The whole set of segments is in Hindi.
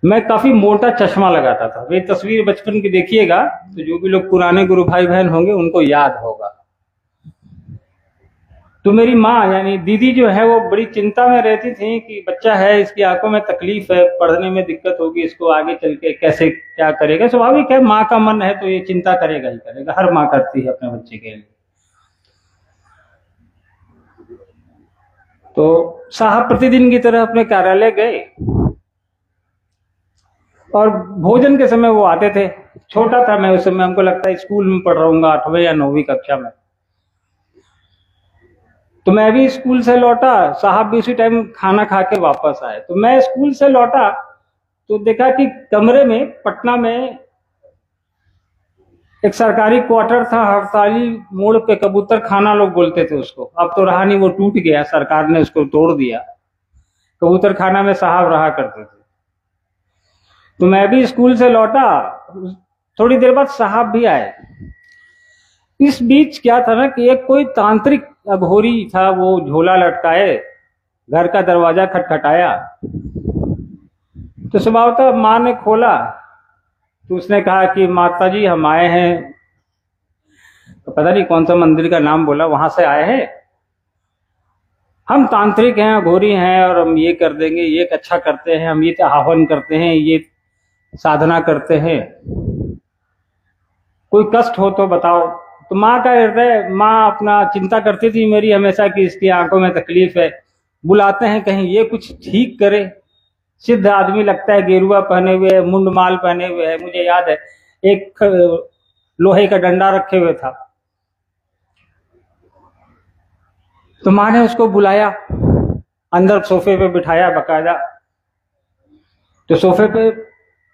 मैं काफी मोटा चश्मा लगाता था। वे तस्वीर बचपन की देखिएगा तो जो भी लोग पुराने गुरु भाई बहन होंगे उनको याद होगा। तो मेरी माँ यानी दीदी जो है वो बड़ी चिंता में रहती थी कि बच्चा है, इसकी आंखों में तकलीफ है, पढ़ने में दिक्कत होगी, इसको आगे चल के कैसे क्या करेगा। स्वाभाविक है, माँ का मन है तो ये चिंता करेगा ही करेगा, हर माँ करती है अपने बच्चे के लिए। तो साहब प्रतिदिन की तरह अपने कार्यालय गए और भोजन के समय वो आते थे। छोटा था मैं उस समय, हमको लगता है स्कूल में पढ़ रहा हूँ, 8वीं या 9वीं कक्षा में। तो मैं भी स्कूल से लौटा, साहब भी उसी टाइम खाना खा के वापस आए। तो मैं स्कूल से लौटा तो देखा कि कमरे में पटना में एक सरकारी क्वार्टर था, हड़ताली मोड़ पे, कबूतर खाना लोग बोलते थे उसको। अब तो रहा नहीं, वो टूट गया, सरकार ने उसको तोड़ दिया। कबूतर खाना में साहब रहा करते थे। तो मैं भी स्कूल से लौटा, थोड़ी देर बाद साहब भी आए। इस बीच क्या था ना कि एक कोई तांत्रिक अघोरी था, वो झोला लटकाए घर का दरवाजा खटखटाया। तो स्वभावतः माँ ने खोला तो उसने कहा कि माता जी हम आए हैं, तो पता नहीं कौन सा मंदिर का नाम बोला, वहां से आए हैं, हम तांत्रिक हैं, अघोरी हैं, और हम ये कर देंगे, ये अच्छा करते हैं, हम ये हवन करते हैं, ये साधना करते हैं, कोई कष्ट हो तो बताओ। तो माँ का हृदय, माँ अपना चिंता करती थी मेरी हमेशा कि इसकी आंखों में तकलीफ है, बुलाते हैं कहीं ये कुछ ठीक करे। सिद्ध आदमी लगता है, गेरुआ पहने हुए है, मुंड माल पहने हुए है। मुझे याद है एक लोहे का डंडा रखे हुए था। तो माँ ने उसको बुलाया, अंदर सोफे पे बिठाया बकायदा। तो सोफे पे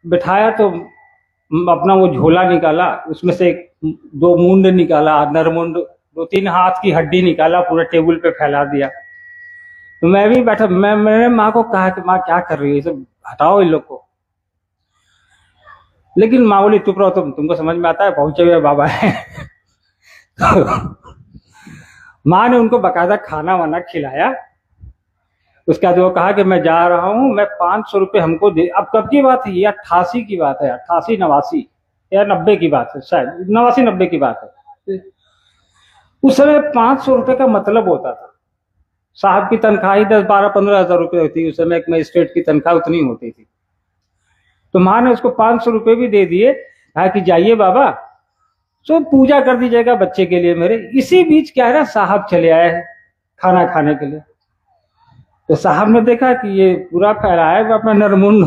बिठाया तो अपना वो झोला निकाला, उसमें से 2 मुंड निकाला, नरमुंड, 2-3 हाथ की हड्डी निकाला, पूरा टेबल पे फैला दिया। तो मैं भी बैठा, मैंने माँ को कहा कि माँ क्या कर रही है, सब हटाओ इन लोग को। लेकिन माँ बोली चुप रहो, तुमको समझ में आता है, पहुंचे हुए बाबा है। तो माँ ने उनको बकायदा खाना वाना खिलाया। उसके बाद वो कहा कि मैं जा रहा हूँ, मैं 500 रुपये हमको दे। अब कब की बात है ये? 88 की बात है, 88-89 या 90 की बात है, शायद 89-90 की बात है। उस समय 500 रुपये का मतलब होता था। साहब की तनख्वाह ही 10-12-15 हजार रुपये होती, उस समय एक मजिस्ट्रेट की तनख्वाह उतनी होती थी। तो माँ ने उसको 500 रुपये भी दे दिए, कहा कि जाइए बाबा, तो पूजा कर दीजिएगा बच्चे के लिए मेरे। इसी बीच क्या है ना, साहब चले आए हैं खाना खाने के लिए। तो साहब ने देखा कि ये पूरा फैलाया है अपना नरमुंड